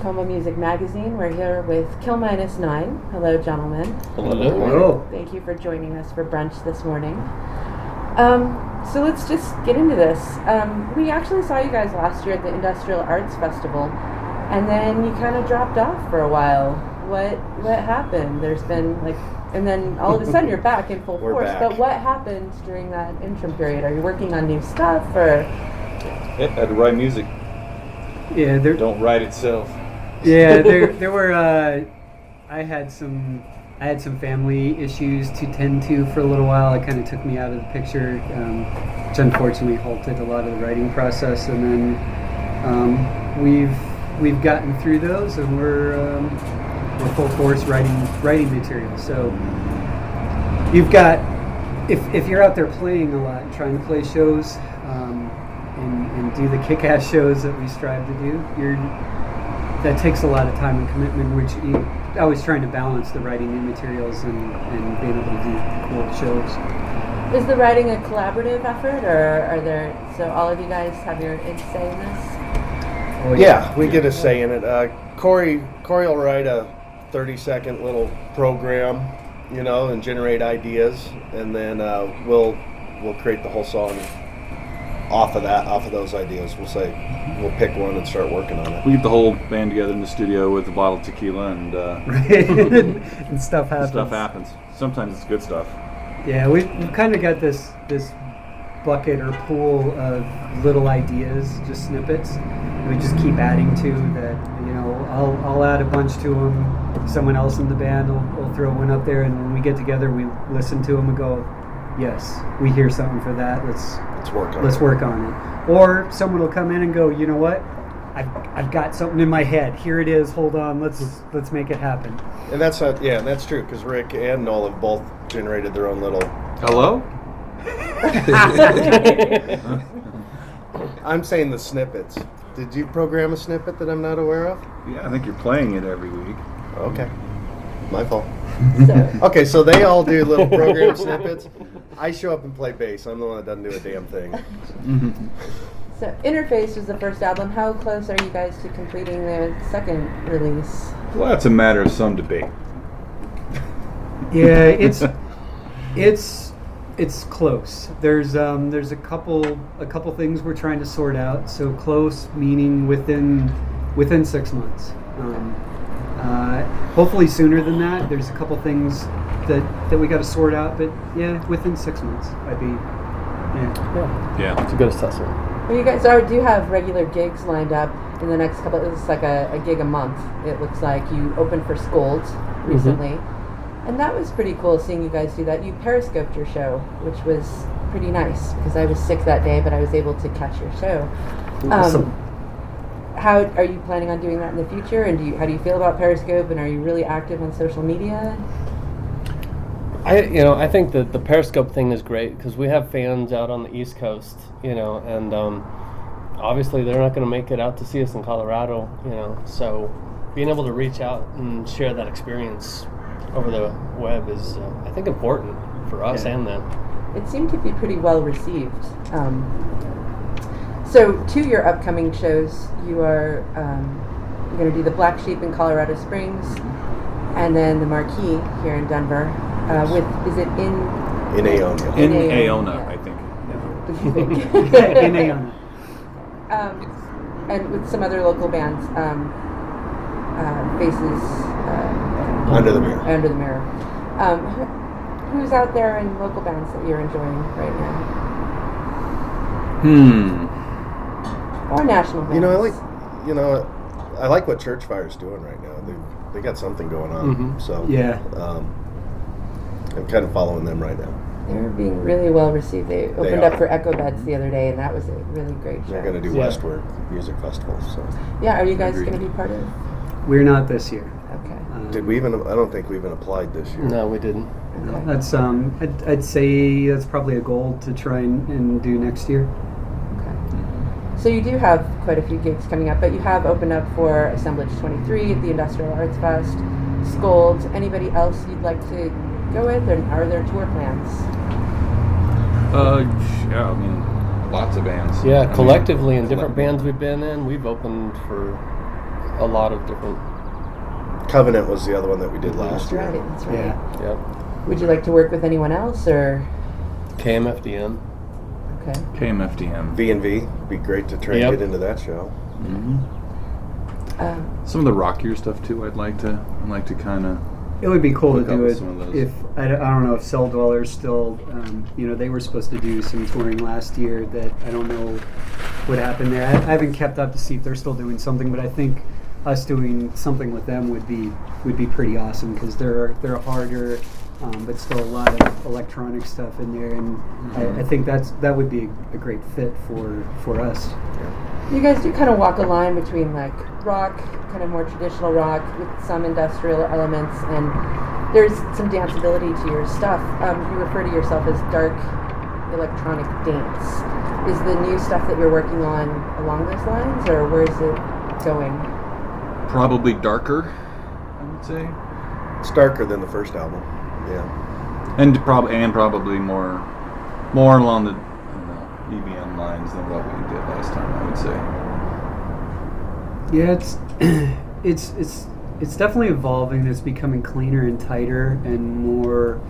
COMA Music Magazine. We're here with Kill-9. Hello, gentlemen. Hello. Thank you for joining us for brunch this morning. So let's just get into this. We actually saw you guys last year at the Industrial Arts Festival, and then you kind of dropped off for a while. What happened? There's been and then all of a sudden you're back in full force. Back. But what happened during that interim period? Are you working on new stuff, or? Yep, had to write music. Yeah, Don't write itself. Yeah, there were. I had some family issues to tend to for a little while. It kind of took me out of the picture, which unfortunately halted a lot of the writing process. And then we've gotten through those, and we're full force writing material. So you've got, if you're out there playing a lot and trying to play shows. And do the kick-ass shows that we strive to do, that takes a lot of time and commitment, which I was trying to balance the writing new materials and being able to do cool shows. Is the writing a collaborative effort, or are there, so all of you guys have your say in this? Oh, yeah, we get a say in it. Corey will write a 30-second little program, and generate ideas, and then we'll create the whole song off of those ideas. We'll pick one and start working on it. We get the whole band together in the studio with a bottle of tequila, and and stuff happens. Sometimes it's good stuff. Yeah, we've kind of got this bucket or pool of little ideas, just snippets. And we just keep adding to that. I'll add a bunch to them. Someone else in the band will throw one up there, and when we get together, we listen to them and go, yes, we hear something for that. Let's work on it. Or someone will come in and go, you know what? I've got something in my head. Here it is. Hold on. Let's make it happen. And that's true, because Rick and Noel have both generated their own little. Hello? I'm saying the snippets. Did you program a snippet that I'm not aware of? Yeah, I think you're playing it every week. Okay. My fault. Okay, so they all do little program snippets. I show up and play bass. I'm the one that doesn't do a damn thing. So Interface was the first album. How close are you guys to completing the second release? Well, that's a matter of some debate. Yeah, it's close. There's a couple things we're trying to sort out. So close meaning within 6 months. Hopefully sooner than that. There's a couple things that we got to sort out, but yeah, within 6 months, Yeah. It's a good assessment. Well, you guys do have regular gigs lined up in the next couple. It's like a gig a month. It looks like you opened for Scold recently, and that was pretty cool seeing you guys do that. You periscoped your show, which was pretty nice because I was sick that day, but I was able to catch your show. Awesome. How are you planning on doing that in the future? And how do you feel about Periscope? And are you really active on social media? I think that the Periscope thing is great because we have fans out on the East Coast, and obviously they're not going to make it out to see us in Colorado, so being able to reach out and share that experience over the web is, I think, important for us and them. It seemed to be pretty well received. So to your upcoming shows, you are going to do the Black Sheep in Colorado Springs, and then the Marquee here in Denver. Is it in Aona? In Aona, I think. In Aona. And with some other local bands, Faces Under the Mirror. Under the Mirror. Who's out there in local bands that you're enjoying right now? Or national bands? I like what Church Fire's doing right now. They got something going on. So yeah. I'm kind of following them right now. They're being really well received. They opened up for Echo Beds the other day, and that was a really great show. They're going to do Westward Music Festival. So yeah, are you guys going to be part of? We're not this year. Okay. Did we even? I don't think we even applied this year. No, we didn't. Okay. That's I'd say that's probably a goal to try and do next year. So you do have quite a few gigs coming up, but you have opened up for Assemblage 23 at the Industrial Arts Fest, Scold. Anybody else you'd like to go with, and are there tour plans? Yeah, I mean, lots of bands. Yeah, collectively in different bands we've been in, we've opened for a lot of different. Covenant was the other one that we did last year. That's right. Yeah. Yep. Would you like to work with anyone else, or? KMFDM. Okay. KMFDM. V&V, be great to try and get into that show. Some of the rockier stuff too. I'd like to kind of. It would be cool to Hook up do with it some of those. if I don't know if Cell Dwellers still, they were supposed to do some touring last year. That I don't know what happened there. I haven't kept up to see if they're still doing something, but I think us doing something with them would be pretty awesome because they're harder, but still a lot of electronic stuff in there, and I think that would be a great fit for us. You guys do kind of walk a line between like rock, kind of more traditional rock with some industrial elements, and there's some danceability to your stuff. You refer to yourself as dark electronic dance. Is the new stuff that you're working on along those lines, or where is it going? Probably darker, I would say, It's darker than the first album. Yeah. and probably more along the EBM lines than what we did last time. I would say. Yeah, it's definitely evolving. It's becoming cleaner and tighter and more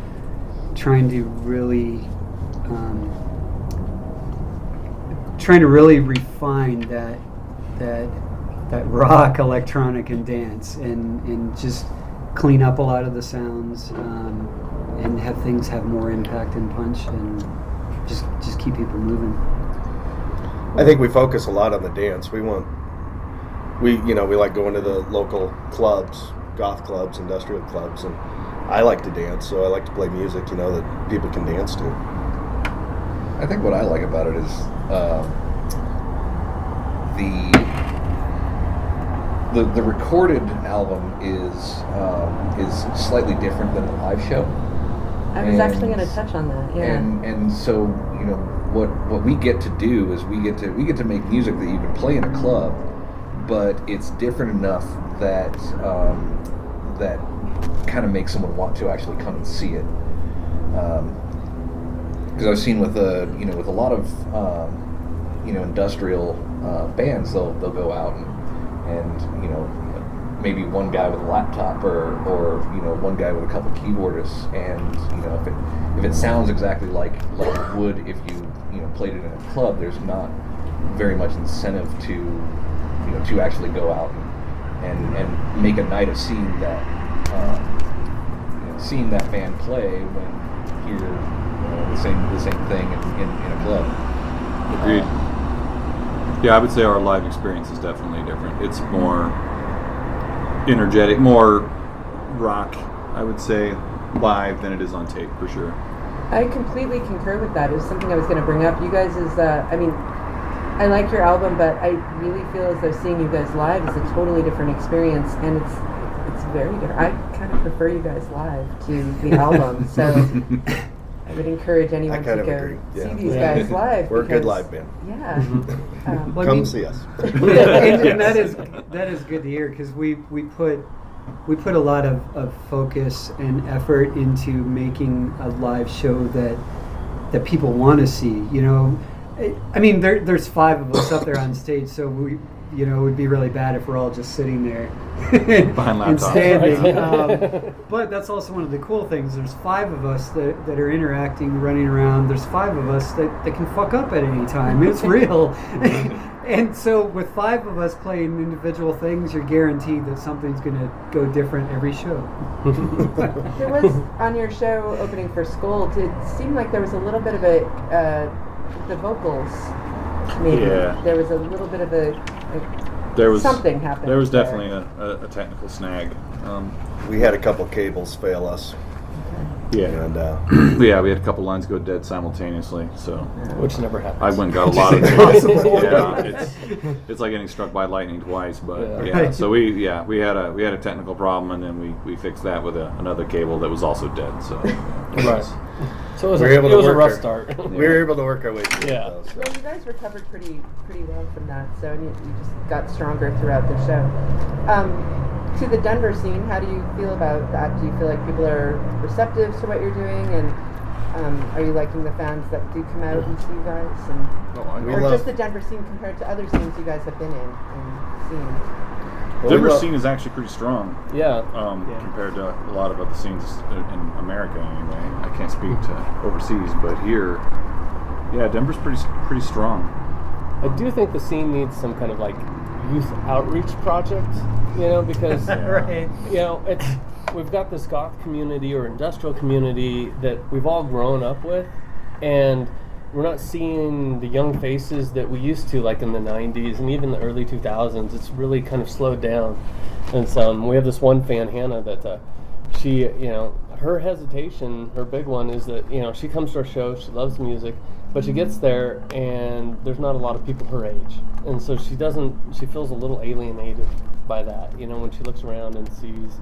trying to really refine that rock, electronic, and dance, and just clean up a lot of the sounds, and have things have more impact and punch, and just keep people moving. I think we focus a lot on the dance. We like going to the local clubs, goth clubs, industrial clubs, and I like to dance, so I like to play music, that people can dance to. I think what I like about it is the recorded album is slightly different than the live show. I was actually going to touch on that. Yeah. And so what we get to do is we get to make music that you can play in a club, but it's different enough that that kind of makes someone want to actually come and see it. Because I've seen with a lot of industrial bands, they'll go out and maybe one guy with a laptop or one guy with a couple keyboardists, and if it sounds exactly like it would if you played it in a club, there's not very much incentive to actually go out and make a night of seeing that band play when you're the same thing in a club. Agreed. Yeah, I would say our live experience is definitely different. It's more energetic, more rock, I would say, live than it is on tape, for sure. I completely concur with that. It was something I was going to bring up. You guys I like your album, but I really feel as though seeing you guys live is a totally different experience, and it's very different. I kind of prefer you guys live to the album, so I would encourage anyone to go see these guys live. We're a good live band. Yeah. Come see us. and that is good to hear, because we put a lot of focus and effort into making a live show that people want to see. There's 5 of us up there on stage, so it would be really bad if we're all just sitting there behind and laptops. standing. But that's also one of the cool things. There's 5 of us that are interacting, running around. There's 5 of us that can fuck up at any time. It's real. And so with 5 of us playing individual things, you're guaranteed that something's going to go different every show. There was, on your show opening for Scold, it seemed like there was a little bit of the vocals, maybe. Yeah. There was a little bit of something happened. There was definitely a technical snag. We had a couple cables fail us. Yeah. And Yeah, we had a couple lines go dead simultaneously, so Which never happens. I went and got a lot of it. Yeah, it's like getting struck by lightning twice, but Yeah. So we had a technical problem, and then we fixed that with another cable that was also dead. So Right. So it was, We were able it to was a work rough our- start. we were able to work our way through Yeah. it, though, so. Well, you guys recovered pretty well from that, so you just got stronger throughout the show. To the Denver scene, how do you feel about that? Do you feel like people are receptive to what you're doing, and are you liking the fans that do come out and see you guys, We or love- just the Denver scene compared to other scenes you guys have been in and seen? Well, Denver's scene is actually pretty strong. Yeah. Compared to a lot of other scenes in America anyway. I can't speak to overseas, but here, yeah, Denver's pretty strong. I do think the scene needs some kind of like youth outreach project, because Right. we've got this goth community or industrial community that we've all grown up with, and we're not seeing the young faces that we used to, like in the 90s and even the early 2000s. It's really kind of slowed down. And so we have this one fan, Hannah, that she, her hesitation, her big one is that, she comes to our show, she loves music, but she gets there and there's not a lot of people her age. And so she feels a little alienated by that, when she looks around and sees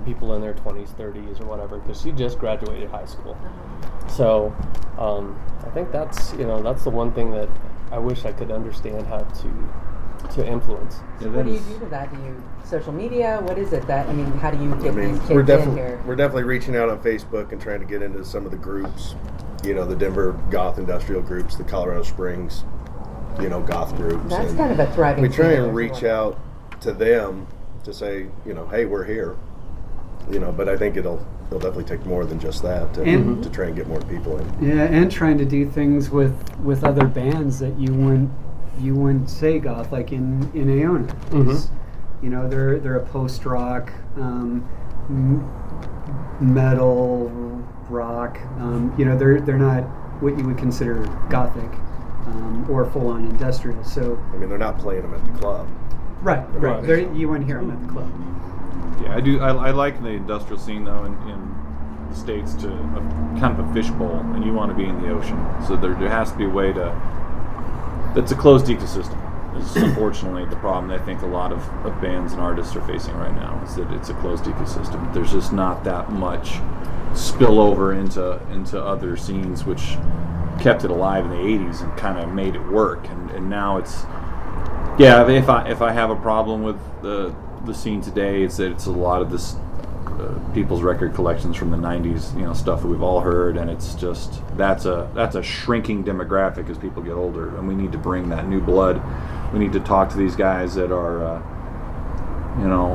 people in their 20s, 30s or whatever, because she just graduated high school. So I think that's the one thing that I wish I could understand how to influence. So what do you do to that? Do you social media? What is it that, how do you get these kids we're in here? We're definitely reaching out on Facebook and trying to get into some of the groups, the Denver goth industrial groups, the Colorado Springs, goth groups. That's kind of a thriving. We try scene and reach out to them to say, hey, we're here. But I think it'll definitely take more than just that to try and get more people in. Yeah, and trying to do things with other bands that you wouldn't say goth, like in Iona. They're a post rock, metal rock. They're not what you would consider gothic or full on industrial. So they're not playing them at the club. Right. You wouldn't hear them at the club. Yeah, I do. I like the industrial scene though in the States to kind of a fishbowl, and you want to be in the ocean. So there has to be a way that's a closed ecosystem. Is unfortunately the problem I think a lot of bands and artists are facing right now, is that it's a closed ecosystem. There's just not that much spillover into other scenes, which kept it alive in the 80s and kind of made it work. And now it's, if I have a problem with the scene today, it's that it's a lot of this people's record collections from the 90s, stuff that we've all heard, and it's just that's a shrinking demographic as people get older, and we need to bring that new blood. We need to talk to these guys that are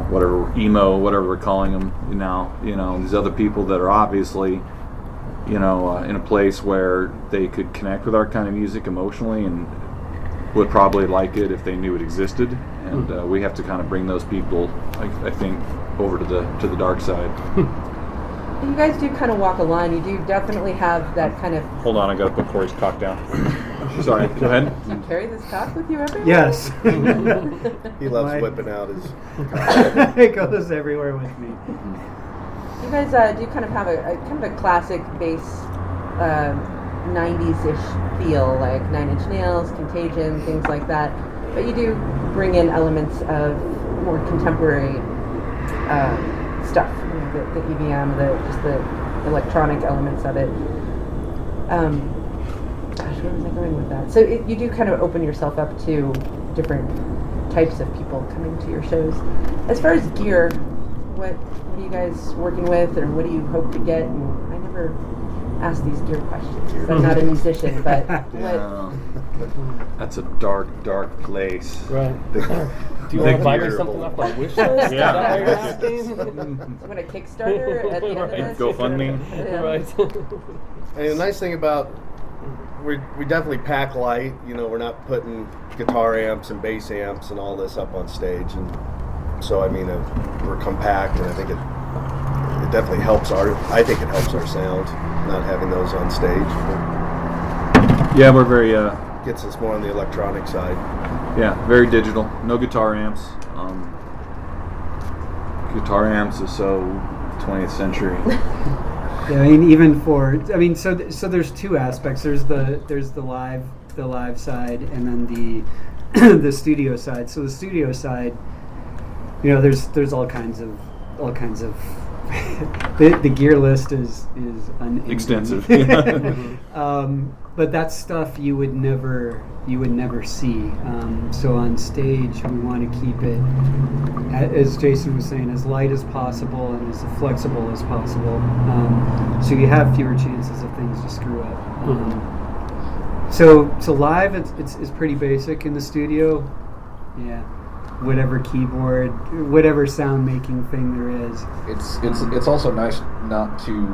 whatever emo, whatever we're calling them now, these other people that are obviously in a place where they could connect with our kind of music emotionally and would probably like it if they knew it existed. And we have to kind of bring those people, I think, over to the dark side. You guys do kind of walk a line. You do definitely have that kind of. Hold on, I got to put Corey's cock down. Sorry, go ahead. Do you carry this cock with you everywhere? Yes. He loves whipping out his. It goes everywhere with me. You guys do kind of have a kind of a classic bass 90s-ish feel, like Nine Inch Nails, Contagion, things like that. But you do bring in elements of more contemporary stuff, the EBM, just the electronic elements of it. Gosh, where was I going with that? So you do kind of open yourself up to different types of people coming to your shows. As far as gear, what are you guys working with, or what do you hope to get? And I never ask these gear questions. I'm not a musician, but what? That's a dark place. Right. Do you want to buy me something off my wish list? Yeah. I'm going to Kickstarter at the end of this. GoFundMe. Right. And the nice thing about we definitely pack light. We're not putting guitar amps and bass amps and all this up on stage, and so we're compact, and I think it definitely helps I think it helps our sound not having those on stage. Yeah, we're very gets us more on the electronic side. Yeah, very digital. No guitar amps. Guitar amps are so 20th century. Yeah, even so there's two aspects. There's the live side, and then the studio side. So the studio side, there's all kinds of the gear list is extensive. But that's stuff you would never see. So on stage, we want to keep it, as Jason was saying, as light as possible and as flexible as possible. So you have fewer chances of things to screw up. So live, it's pretty basic. In the studio, yeah. whatever keyboard, whatever sound making thing there is. It's also nice not to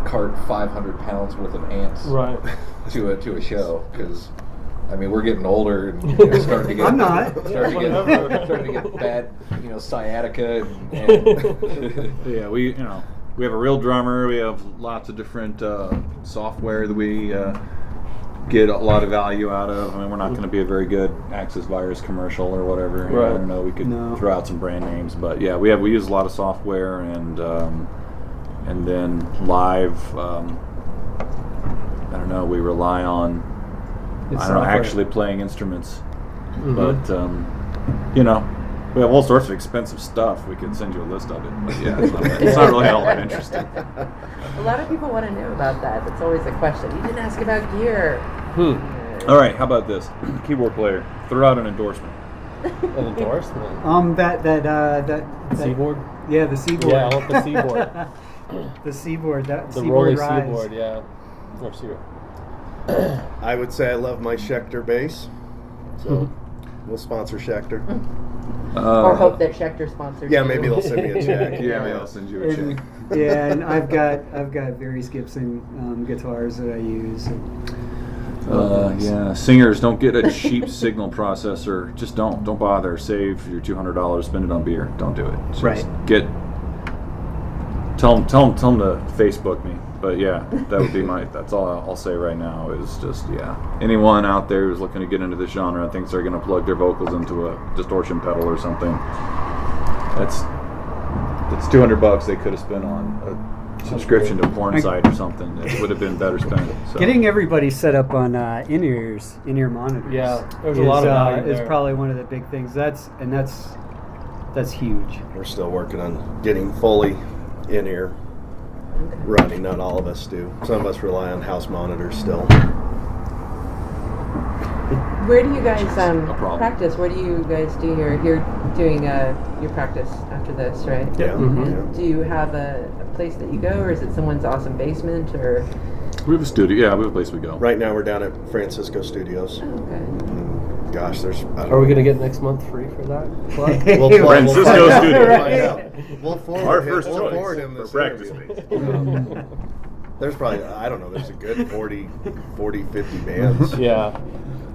cart 500 pounds worth of amps Right. to a show, because I mean we're getting older and starting to get I'm not. starting to get bad sciatica and Yeah, we have a real drummer. We have lots of different software that we get a lot of value out of. I mean, we're not going to be a very good Access Virus commercial or whatever. Right. I don't know. We could No. throw out some brand names, but yeah, we use a lot of software and then live. I don't know. We rely on actually playing instruments, but we have all sorts of expensive stuff. We could send you a list of it, but yeah, it's not really all that interesting. A lot of people want to know about that. That's always a question. You didn't ask about gear. All right, how about this? Keyboard player, throw out an endorsement. An endorsement. That Seaboard? Yeah, the Seaboard. Yeah, I want the Seaboard. The Seaboard. That The Seaboard rolling Rise. Seaboard, yeah. Or Seaboard. I would say I love my Schecter bass, so we'll sponsor Schecter. Or hope that Schecter sponsors Yeah, you. maybe they'll send me a check. Yeah, maybe I'll send you a check. Yeah, and I've got various Gibson guitars that I use. Yeah, singers, don't get a cheap signal processor. Just don't bother. Save your $200, spend it on beer. Don't do it. Just Right. Tell them to Facebook me. But yeah, that would be that's all I'll say right now is just, anyone out there who's looking to get into this genre and thinks they're going to plug their vocals into a distortion pedal or something, that's $200 they could have spent on a subscription to a porn site or something. It would have been better spent. So. Getting everybody set up on in-ear monitors. Yeah, there's a lot of value is there. probably one of the big things. That's huge. We're still working on getting fully in-ear running. Not all of us do. Some of us rely on house monitors still. Where do you guys problem. practice? Where do you guys do your? You're doing your practice after this, right? Yeah. Mhm. And do you have a place that you go, or is it someone's awesome basement, or? We have a studio. Yeah, we have a place we go. Right now we're down at Francisco Studios. Oh, okay. Gosh, I don't Are we know. going to get next month free for that? Plug? We'll Francisco find out. Studios. We'll find out. We'll forward Our him- first we'll forward him choice this for practice interview. space. There's probably, I don't know, there's a good 40, 50 bands. Yeah.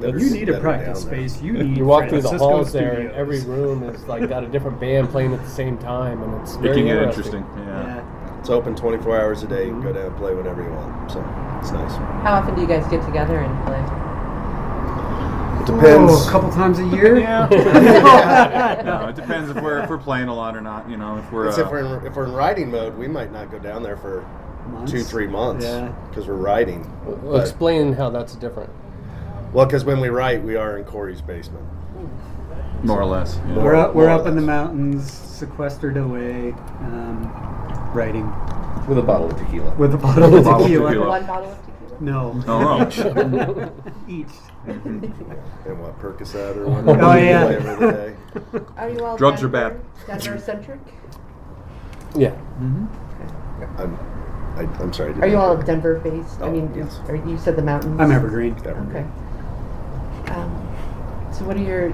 that are- You need a that are practice down there. space. You need You walk through the Francisco halls there, and Studios. every room is like got a different band playing at the same time, and it's very Making it interesting. interesting. Yeah. Yeah. It's open 24 hours a day. You can go down and play whenever you want. So it's nice. How often do you guys get together and play? It depends. Oh, a couple times a year. Yeah. No, it depends if we're playing a lot or not. If we're It's if we're in writing mode, we might not go down there for Months. 2-3 months. Yeah. Because we're writing. Well, But- explain how that's different. Well, because when we write, we are in Corey's basement. more or less. Yeah. We're up More or in the less. mountains, sequestered away, writing with a bottle of tequila. with a bottle of Bottle of tequila. tequila. One bottle of tequila. No. Oh, Each. And what, Percocet or whatever? Oh, yeah. Flavor of the day. Are you all Drugs are Denver- bad. Denver-centric? Yeah. Mm-hmm. I'm sorry. I didn't Are you all know. Denver-based? I Oh, mean, yes. you said the mountains. I'm evergreen. Okay. So what are your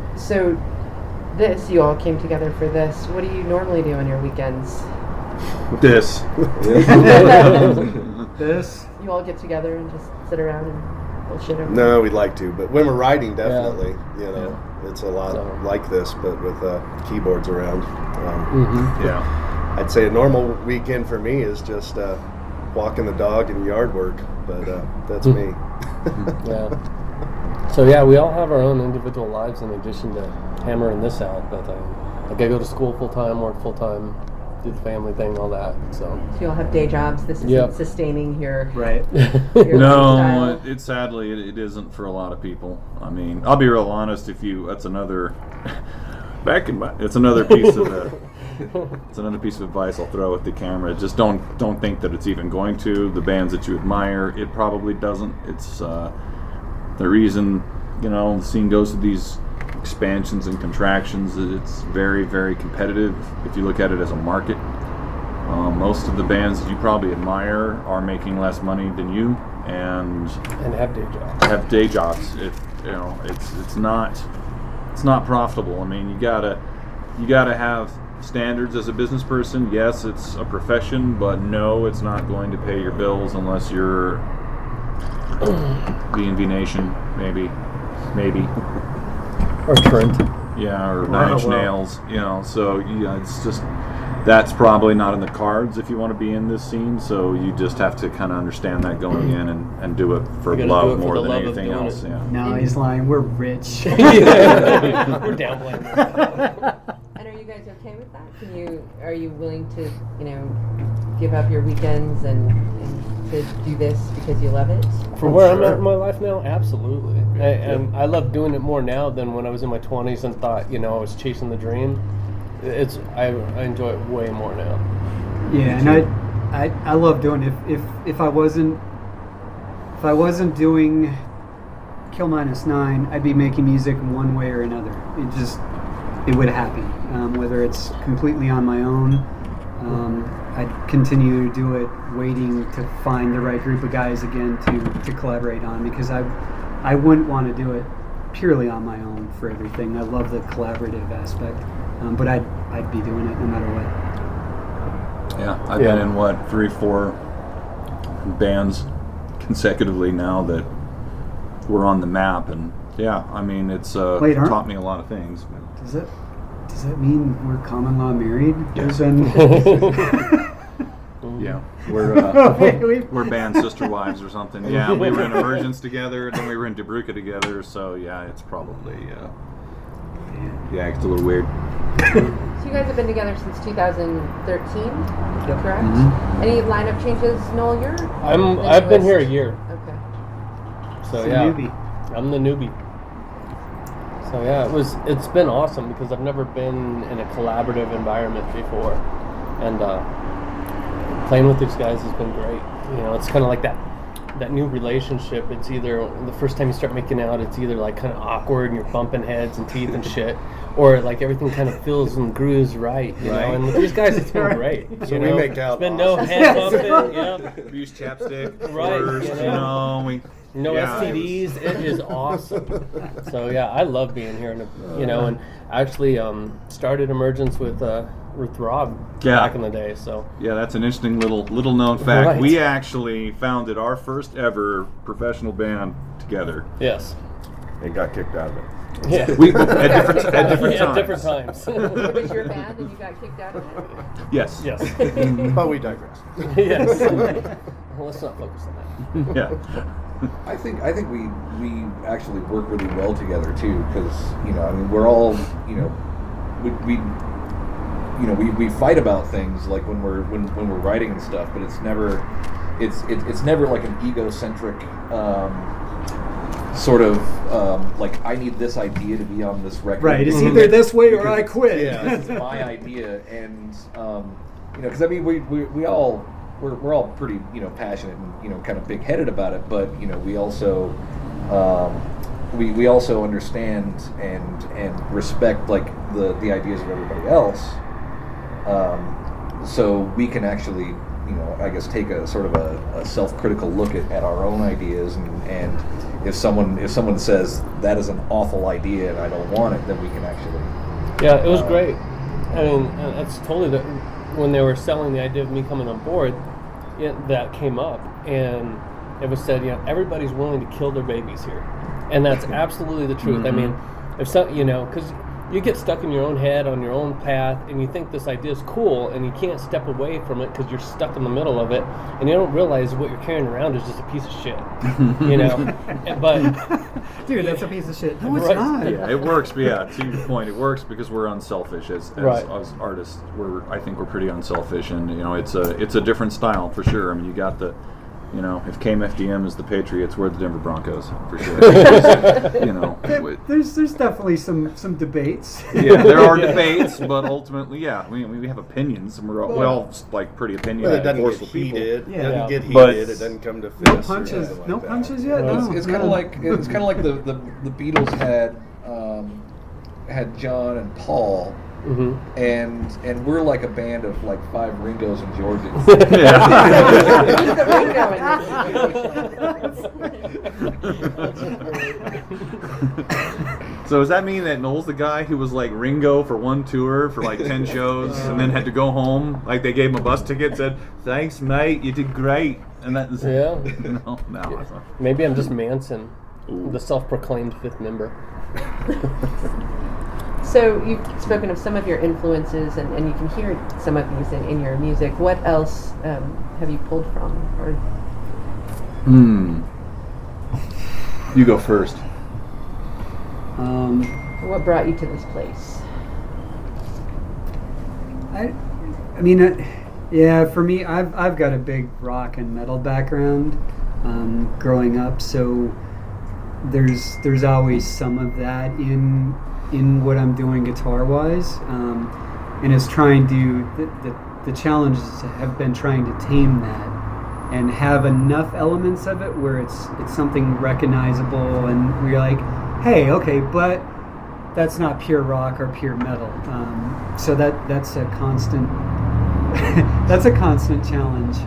you all came together for this. What do you normally do on your weekends? this. This. You all get together and just sit around and bullshit over? No, we'd like to, but when we're writing, definitely. It's a lot So- like this, but with keyboards around. Mm-hmm. Yeah. I'd say a normal weekend for me is just walking the dog and yard work, but that's me. Yeah. So yeah, we all have our own individual lives in addition to hammering this out. But like I go to school full time, work full time, do the family thing, all that. So So you all have day jobs. This isn't Yep. sustaining your Right. your No, lifestyle. it sadly it isn't for a lot of people. I mean, I'll be real honest. That's another it's another piece of it's another piece of advice I'll throw at the camera. Just don't think that it's even going to. The bands that you admire, it probably doesn't. It's the reason the scene goes through these expansions and contractions. It's very, very competitive if you look at it as a market. Most of the bands that you probably admire are making less money than you and and have day jobs. have day jobs. It's not it's not profitable. I mean, you gotta have standards as a business person. Yes, it's a profession, but no, it's not going to pay your bills unless you're B&V Nation, maybe, Or Trent. yeah, or Nine Inch Nails, you know. So yeah, it's just that's probably not in the cards if you want to be in this scene. So you just have to kind of understand that going in and do it for You gotta do love it for more the than love of anything doing else. it. Yeah. No, he's lying. We're rich. We're downplaying. And are you guys okay with that? Are you willing to, give up your weekends and to do this because you love it? For where I'm at in my life now, absolutely. And I love doing it more now than when I was in my 20s and thought, I was chasing the dream. I enjoy it way more now. Yeah, and I love doing it. If I wasn't doing Kill -9, I'd be making music one way or another. It would happen. Whether it's completely on my own, I'd continue to do it, waiting to find the right group of guys again to collaborate on, because I wouldn't want to do it purely on my own for everything. I love the collaborative aspect, but I'd be doing it no matter what. Yeah, I've been in 3-4 bands consecutively now that were on the map, and yeah, I mean it's taught me a lot of things. Does that mean we're common law married? Yes. Yeah, we're band sister wives or something. Yeah, we were in Emergence together, then we were in DeBruca together. So yeah, it's probably it's a little weird. So you guys have been together since 2013, correct? Mm-hmm. Any lineup changes, Noel? I've been here a year. Okay. So The yeah, newbie. I'm the newbie. So yeah, it's been awesome because I've never been in a collaborative environment before, and playing with these guys has been great. It's kind of like that new relationship. It's either the first time you start making out, it's either like kind of awkward and you're bumping heads and teeth and shit, or like everything kind of feels and grooves right, you know. And with these guys, it's been great. So we make out. It's been no head bumping, We use chapstick Right, first, No STDs. It is awesome. So yeah, I love being here, and actually started Emergence with Ruth Robb back in the day. So yeah, that's an interesting little known fact. Right. We actually founded our first ever professional band together. yes, And got kicked out of it. yeah, We at different times. at different times. It was your band and you got kicked out of it? Yes. yes, But we digress. yes. Well, let's not focus on that. Yeah. I think we actually work really well together too, because we're all we fight about things like when we're writing and stuff, but it's never like an egocentric sort of like I need this idea to be on this record. Right, it's either this way or I quit. Yeah, this is my idea, and because we're all pretty passionate and kind of big-headed about it, but we also we also understand and respect like the ideas of everybody else, so we can actually I guess take a sort of a self-critical look at our own ideas, and if someone says that is an awful idea and I don't want it, then we can actually Yeah, it was great. I mean, that's totally when they were selling the idea of me coming on board, that came up, and it was said, everybody's willing to kill their babies here, and that's absolutely the truth. Mm-hmm. I mean, if some, because you get stuck in your own head on your own path, and you think this idea is cool, and you can't step away from it because you're stuck in the middle of it, and you don't realize what you're carrying around is just a piece of shit, But Dude, that's a piece of shit. No, it's Right. not. Yeah, it works. But yeah, to your point, it works because we're unselfish as artists. I think we're pretty unselfish, and it's a different style for sure. I mean, you got the, if KMFDM is the Patriots, we're the Denver Broncos for sure. There's definitely some debates. Yeah, there are debates, but ultimately, we have opinions, and we're all like pretty opinionated, It doesn't get forceful people. heated. Yeah. It doesn't get But- heated. It doesn't come to fists. No or punches. anything like No that. punches yet. Well, No, it's no. kind of like the Beatles had John and Paul, and we're like a band of like 5 Ringos and Georges. Who's the Ringo in this situation? So So does that mean that Noel's the guy who was like Ringo for one tour for like 10 shows and then had to go home? Like they gave him a bus ticket, said, "Thanks, mate, you did great," and that. Yeah. No. Maybe I'm just Manson, the self-proclaimed fifth member. So you've spoken of some of your influences, and you can hear some of these in your music. What else have you pulled from? Or You go first. what brought you to this place? I mean, for me, I've got a big rock and metal background growing up, so there's always some of that in what I'm doing guitar-wise, and it's trying to the challenges have been trying to tame that and have enough elements of it where it's something recognizable, and we're like, hey, okay, but that's not pure rock or pure metal. So that's a constant that's a constant challenge,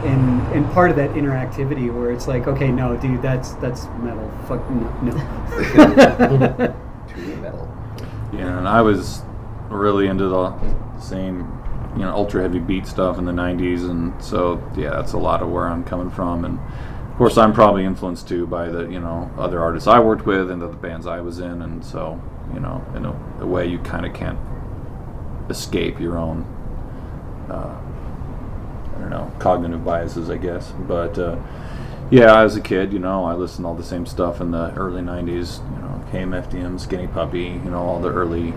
and part of that interactivity where it's like, okay, no, dude, that's metal. Fuck no. True metal. Yeah, and I was really into the same, ultra heavy beat stuff in the 90s, and so yeah, that's a lot of where I'm coming from. And of course, I'm probably influenced too by the other artists I worked with and the bands I was in, and so in a way you kind of can't escape your own cognitive biases, I guess. But yeah, as a kid, I listened to all the same stuff in the early 90s, KMFDM, Skinny Puppy, all the early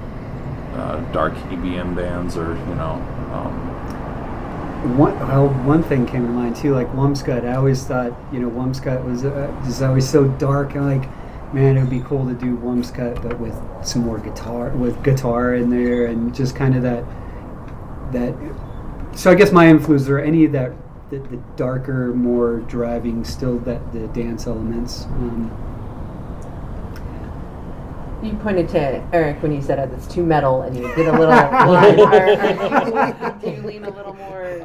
dark EBM bands, or one thing came to mind too, like Wumpscut. I always thought, Wumpscut was just always so dark, and like, man, it would be cool to do Wumpscut, but with some more guitar in there, and just kind of that. So I guess my influence are any of that, the darker, more driving, still the dance elements. You pointed to Eric when you said it's too metal, and you did a little line. Do you lean a little more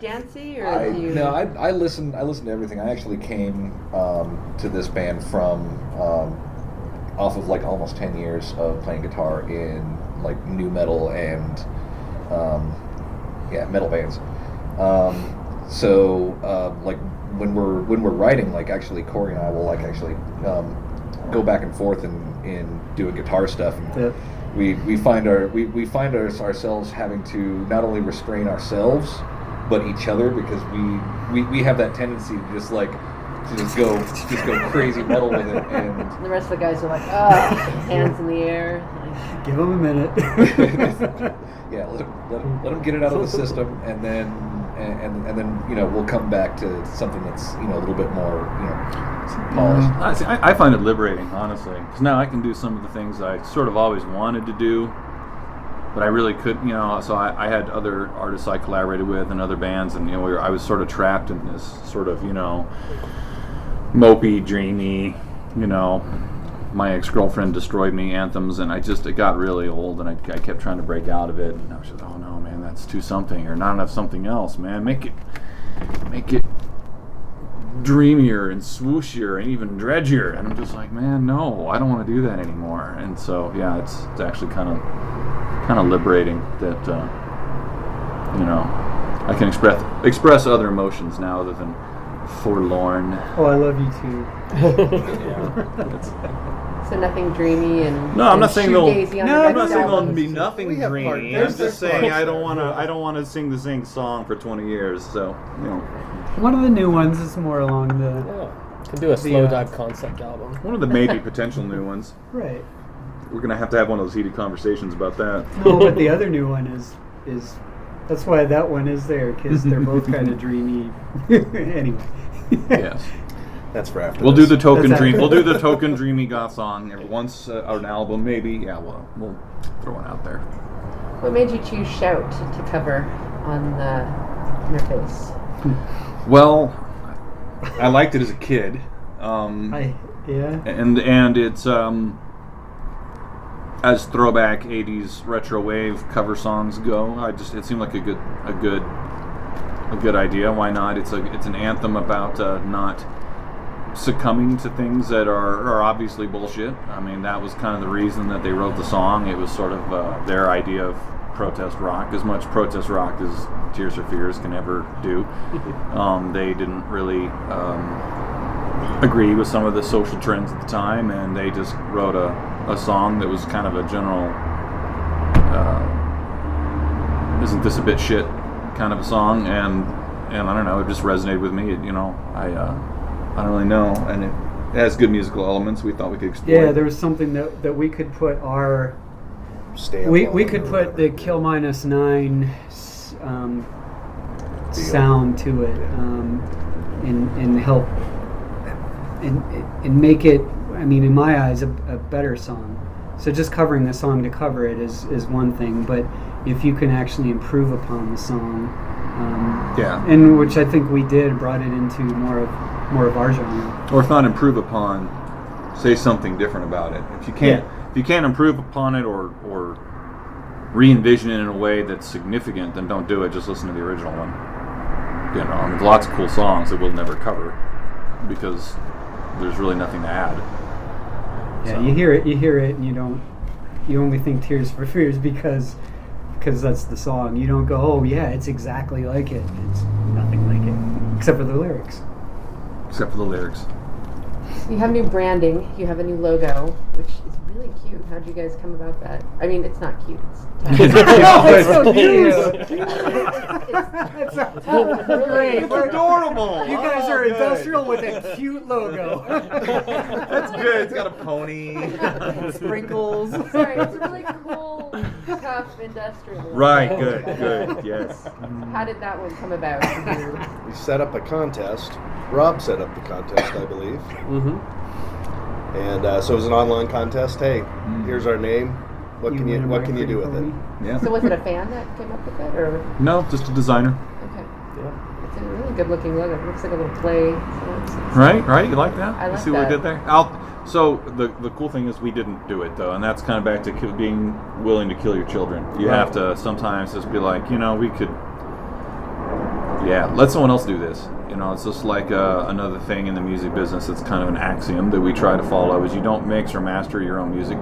dancey, or do you? No, I listen to everything. I actually came to this band from off of like almost 10 years of playing guitar in like new metal and metal bands. So like when we're writing, like actually Corey and I will like actually go back and forth in doing guitar stuff, and we find ourselves having to not only restrain ourselves but each other, because we have that tendency to just go crazy metal with it, and the rest of the guys are like, hands in the air. Give them a minute. Yeah, let them get it out of the system, and then we'll come back to something that's a little bit more polished. I find it liberating, honestly, because now I can do some of the things I sort of always wanted to do, but I really couldn't. So I had other artists I collaborated with and other bands, and I was sort of trapped in this sort of mopey, dreamy, my ex-girlfriend destroyed me anthems, and it got really old, and I kept trying to break out of it, and I was just, oh no, man, that's too something, or not enough something else, man, make it dreamier and swooshier and even dredgier, and I'm just like, man, no, I don't want to do that anymore. And so yeah, it's actually kind of liberating that I can express other emotions now other than forlorn. Oh, I love you too. So nothing dreamy and no, I'm not saying there'll be nothing dreamy. I'm just saying I don't want to sing the same song for 20 years. So one of the new ones is more along the. Can do a slow dive concept album. One of the maybe potential new ones. Right. We're gonna have to have one of those heated conversations about that. No, but the other new one is that's why that one is there, because they're both kind of dreamy. Anyway. Yes. That's for after. We'll do the token dreamy goth song every once an album, maybe. Yeah, we'll throw one out there. What made you choose "Shout" to cover on Interface? Well, I liked it as a kid. And it's as throwback 80s retro wave cover songs go. It seemed like a good idea. Why not? It's an anthem about not succumbing to things that are obviously bullshit. I mean, that was kind of the reason that they wrote the song. It was sort of their idea of protest rock, as much protest rock as Tears for Fears can ever do. They didn't really agree with some of the social trends at the time, and they just wrote a song that was kind of a general isn't this a bit shit kind of a song, and I don't know, it just resonated with me. I don't really know, and it has good musical elements we thought we could explore. Yeah, there was something that we could put our Stamp we on could it or put the whatever. Kill Minus 9 sound to it, and help and make it, I mean, in my eyes, a better song. So just covering the song to cover it is one thing, but if you can actually improve upon the song, and which I think we did, brought it into more of our genre. Or if not improve upon, say something different about it. If you can't improve upon it or re-envision it in a way that's significant, then don't do it. Just listen to the original one. There's lots of cool songs that we'll never cover because there's really nothing to add. Yeah, So. you hear it, and you only think Tears for Fears because that's the song. You don't go, oh yeah, it's exactly like it. It's nothing like it, except for the lyrics. Except for the lyrics. You have new branding. You have a new logo, which is really cute. How'd you guys come about that? I mean, it's not cute. It's It's so it's great. It's adorable. You guys are industrial with a cute logo. That's good. It's got a pony. Sprinkles. Sorry, it's a really cool, tough industrial logo. Right. Good. Yes. How did that one come about? We set up a contest. Rob set up the contest, I believe. Mm-hmm. And so it was an online contest. Hey, here's our name. What can you do with it? Yeah. So was it a fan that came up with it, or No, just a designer. okay? Yeah. It's a really good-looking logo. It looks like a little play. So it's Right. You like that? I like See what that. we did there? So the cool thing is we didn't do it though, and that's kind of back to being willing to kill your children. You have to sometimes just be like, we could. Yeah, let someone else do this. It's just like another thing in the music business. It's kind of an axiom that we try to follow: is you don't mix or master your own music.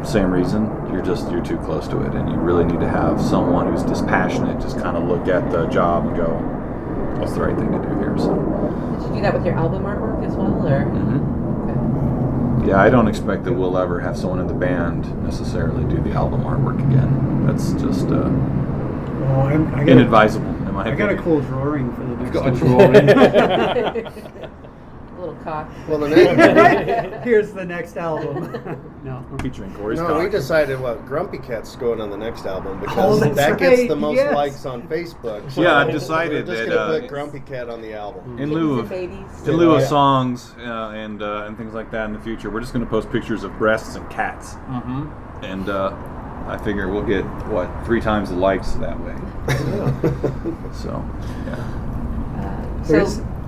Same reason, you're too close to it, and you really need to have someone who's dispassionate just kind of look at the job and go, what's the right thing to do here? So. Did you do that with your album artwork as well, or? Mm-hmm. Yeah, I don't expect that we'll ever have someone in the band necessarily do the album artwork again. That's just inadvisable, in my I got a opinion. cool drawing for the next Got a one. drawing. A little cock. Well, the next, Here's the next album. No. Featuring Corey's no, cock. we decided Grumpy Cat's going on the next album Oh, because that's that gets right, the most yes. likes on Facebook. So Yeah, I've decided we're just that, gonna put Grumpy Cat on the album. in lieu Kittens and of babies. in lieu of Yeah. songs and things like that in the future, we're just going to post pictures of breasts and cats. Mm-hmm. And I figure we'll get 3 times the likes that way. So, yeah.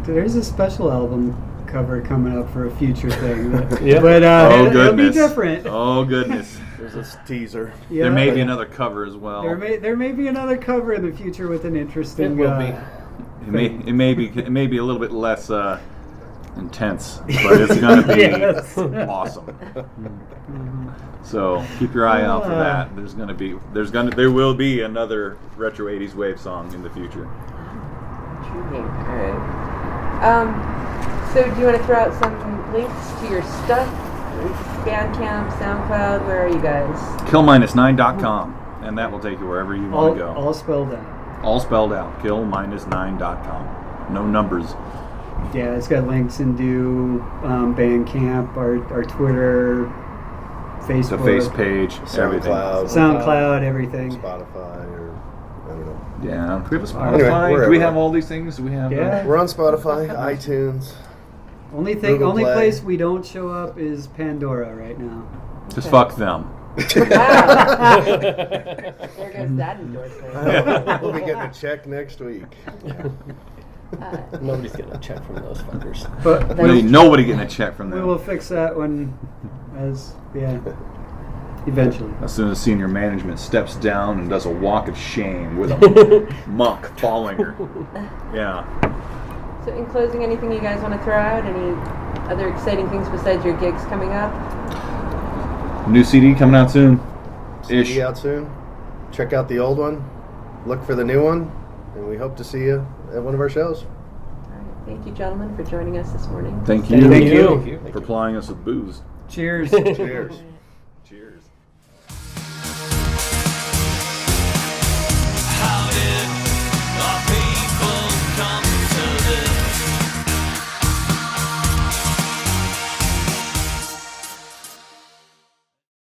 There's a special album cover coming up for a future thing. Yeah. But Oh it'll be goodness! different. Oh goodness! There's this teaser. Yeah. There may be another cover as well. There may be another cover in the future with an interesting. It will be. It may be a little bit less intense, but it's going to be Yes. awesome. So keep your eye out for that. There will be another retro '80s wave song in the future. Intriguing. All right. So do you want to throw out some links to your stuff? Bandcamp, SoundCloud, where are you guys? Kill-9.com, and that will take you wherever you want to go. All spelled out. All spelled out. Kill-9.com. No numbers. Yeah, it's got links into Bandcamp, our Twitter, Facebook, The face page, everything. SoundCloud, everything. Spotify, or I don't know. Yeah. Do we have a Spotify? Anyway, Do we wherever. have all these things? Do we have? Yeah. We're on Spotify, iTunes. Only Google Play. place we don't show up is Pandora right now. Just fuck them. Wow. There goes that endorsement. We'll be getting a check next week. Nobody's getting a check from those fuckers. But There ain't nobody getting a check from we them. will fix that eventually. As soon as senior management steps down and does a walk of shame with a monk following her. Yeah. So in closing, anything you guys want to throw out? Any other exciting things besides your gigs coming up? New CD coming out soon. CD out soon. Check out the old one. Look for the new one. And we hope to see you at one of our shows. All right. Thank you, gentlemen, for joining us this morning. Thank you. Thank you. For plying us with booze. Cheers. Cheers.